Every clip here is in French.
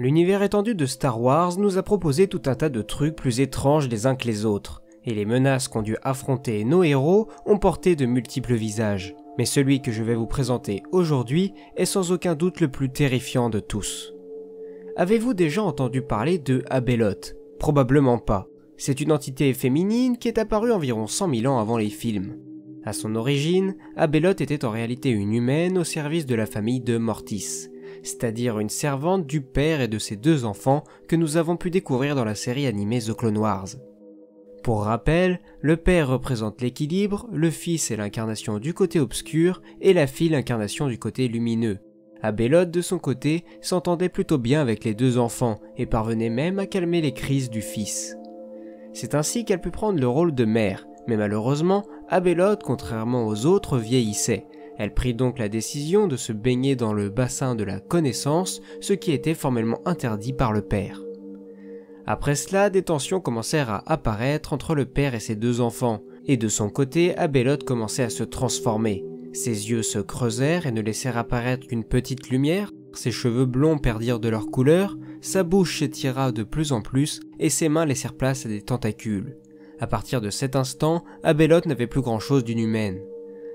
L'univers étendu de Star Wars nous a proposé tout un tas de trucs plus étranges les uns que les autres, et les menaces qu'ont dû affronter nos héros ont porté de multiples visages. Mais celui que je vais vous présenter aujourd'hui est sans aucun doute le plus terrifiant de tous. Avez-vous déjà entendu parler de Abeloth? Probablement pas. C'est une entité féminine qui est apparue environ 100 000 ans avant les films. À son origine, Abeloth était en réalité une humaine au service de la famille de Mortis, c'est-à-dire une servante du père et de ses deux enfants que nous avons pu découvrir dans la série animée The Clone Wars. Pour rappel, le père représente l'équilibre, le fils est l'incarnation du côté obscur et la fille l'incarnation du côté lumineux. Abeloth de son côté s'entendait plutôt bien avec les deux enfants et parvenait même à calmer les crises du fils. C'est ainsi qu'elle put prendre le rôle de mère, mais malheureusement, Abeloth, contrairement aux autres, vieillissait. Elle prit donc la décision de se baigner dans le bassin de la connaissance, ce qui était formellement interdit par le père. Après cela, des tensions commencèrent à apparaître entre le père et ses deux enfants, et de son côté, Abeloth commençait à se transformer. Ses yeux se creusèrent et ne laissèrent apparaître qu'une petite lumière, ses cheveux blonds perdirent de leur couleur, sa bouche s'étira de plus en plus, et ses mains laissèrent place à des tentacules. À partir de cet instant, Abeloth n'avait plus grand-chose d'une humaine.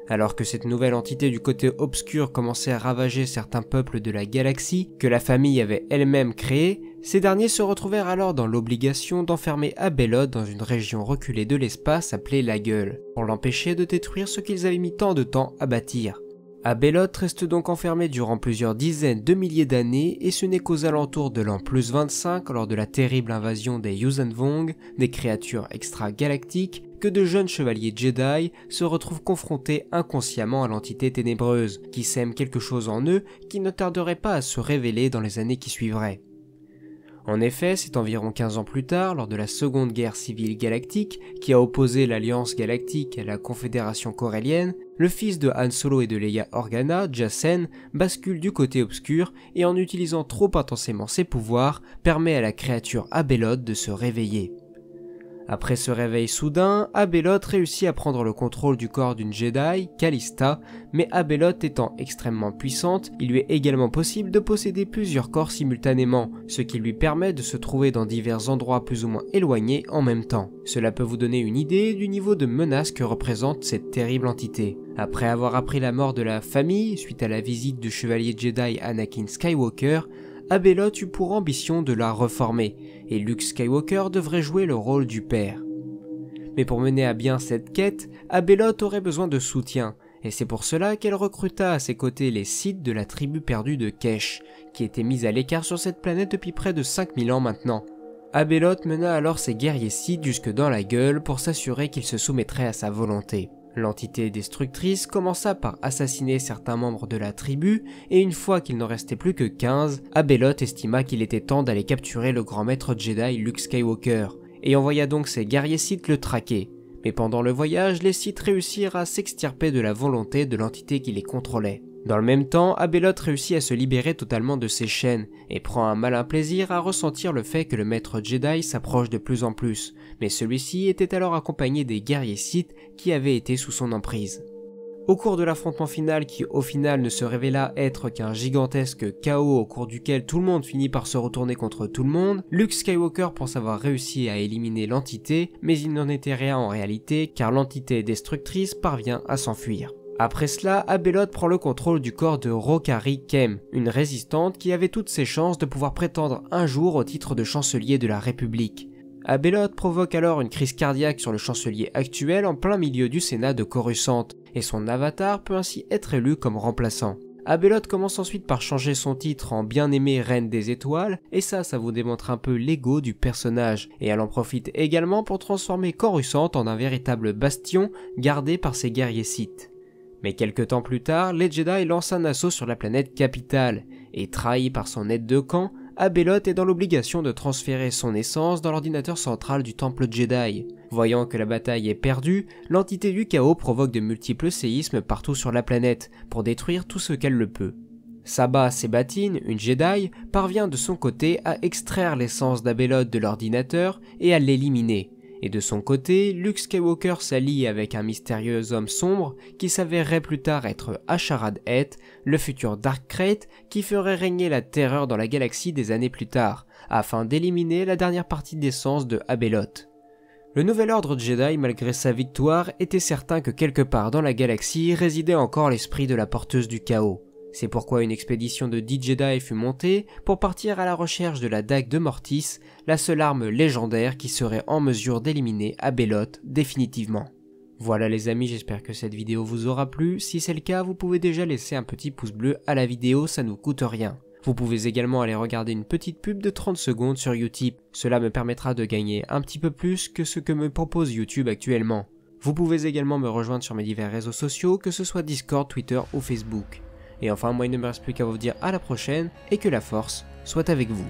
Alors que cette nouvelle entité du côté obscur commençait à ravager certains peuples de la galaxie que la famille avait elle-même créés, ces derniers se retrouvèrent alors dans l'obligation d'enfermer Abeloth dans une région reculée de l'espace appelée la Gueule, pour l'empêcher de détruire ce qu'ils avaient mis tant de temps à bâtir. Abeloth reste donc enfermé durant plusieurs dizaines de milliers d'années et ce n'est qu'aux alentours de l'an plus 25 lors de la terrible invasion des Yuuzhan Vong, des créatures extra-galactiques, que de jeunes chevaliers Jedi se retrouvent confrontés inconsciemment à l'entité ténébreuse, qui sème quelque chose en eux qui ne tarderait pas à se révéler dans les années qui suivraient. En effet, c'est environ 15 ans plus tard, lors de la Seconde Guerre civile galactique, qui a opposé l'Alliance galactique à la Confédération corellienne, le fils de Han Solo et de Leia Organa, Jacen, bascule du côté obscur et en utilisant trop intensément ses pouvoirs, permet à la créature Abeloth de se réveiller. Après ce réveil soudain, Abeloth réussit à prendre le contrôle du corps d'une Jedi, Callista, mais Abeloth étant extrêmement puissante, il lui est également possible de posséder plusieurs corps simultanément, ce qui lui permet de se trouver dans divers endroits plus ou moins éloignés en même temps. Cela peut vous donner une idée du niveau de menace que représente cette terrible entité. Après avoir appris la mort de la famille, suite à la visite du chevalier Jedi Anakin Skywalker, Abeloth eut pour ambition de la reformer, et Luke Skywalker devrait jouer le rôle du père. Mais pour mener à bien cette quête, Abeloth aurait besoin de soutien, et c'est pour cela qu'elle recruta à ses côtés les Sith de la tribu perdue de Kesh, qui était mise à l'écart sur cette planète depuis près de 5000 ans maintenant. Abeloth mena alors ses guerriers Sith jusque dans la Gueule pour s'assurer qu'ils se soumettraient à sa volonté. L'entité destructrice commença par assassiner certains membres de la tribu, et une fois qu'il n'en restait plus que 15, Abeloth estima qu'il était temps d'aller capturer le grand maître Jedi Luke Skywalker, et envoya donc ses guerriers Sith le traquer. Mais pendant le voyage, les Sith réussirent à s'extirper de la volonté de l'entité qui les contrôlait. Dans le même temps, Abeloth réussit à se libérer totalement de ses chaînes, et prend un malin plaisir à ressentir le fait que le maître Jedi s'approche de plus en plus, mais celui-ci était alors accompagné des guerriers Sith qui avaient été sous son emprise. Au cours de l'affrontement final qui au final ne se révéla être qu'un gigantesque chaos au cours duquel tout le monde finit par se retourner contre tout le monde, Luke Skywalker pense avoir réussi à éliminer l'entité, mais il n'en était rien en réalité car l'entité destructrice parvient à s'enfuir. Après cela, Abeloth prend le contrôle du corps de Rokari Kem, une résistante qui avait toutes ses chances de pouvoir prétendre un jour au titre de chancelier de la République. Abeloth provoque alors une crise cardiaque sur le chancelier actuel en plein milieu du Sénat de Coruscant, et son avatar peut ainsi être élu comme remplaçant. Abeloth commence ensuite par changer son titre en bien-aimée Reine des Étoiles, et ça vous démontre un peu l'ego du personnage, et elle en profite également pour transformer Coruscant en un véritable bastion gardé par ses guerriers Sith. Mais quelques temps plus tard, les Jedi lancent un assaut sur la planète capitale, et trahi par son aide de camp, Abeloth est dans l'obligation de transférer son essence dans l'ordinateur central du temple Jedi. Voyant que la bataille est perdue, l'entité du chaos provoque de multiples séismes partout sur la planète, pour détruire tout ce qu'elle le peut. Sabah Sebatine, une Jedi, parvient de son côté à extraire l'essence d'Abeloth de l'ordinateur et à l'éliminer. Et de son côté, Luke Skywalker s'allie avec un mystérieux homme sombre qui s'avérerait plus tard être Asharad Eth, le futur Dark Krayt qui ferait régner la terreur dans la galaxie des années plus tard, afin d'éliminer la dernière partie d'essence de Abeloth. Le nouvel ordre Jedi, malgré sa victoire, était certain que quelque part dans la galaxie résidait encore l'esprit de la porteuse du chaos. C'est pourquoi une expédition de 10 Jedi fut montée pour partir à la recherche de la dague de Mortis, la seule arme légendaire qui serait en mesure d'éliminer Abeloth définitivement. Voilà les amis, j'espère que cette vidéo vous aura plu. Si c'est le cas, vous pouvez déjà laisser un petit pouce bleu à la vidéo, ça ne vous coûte rien. Vous pouvez également aller regarder une petite pub de 30 secondes sur Utip. Cela me permettra de gagner un petit peu plus que ce que me propose YouTube actuellement. Vous pouvez également me rejoindre sur mes divers réseaux sociaux, que ce soit Discord, Twitter ou Facebook. Et enfin, moi il ne me reste plus qu'à vous dire à la prochaine et que la force soit avec vous.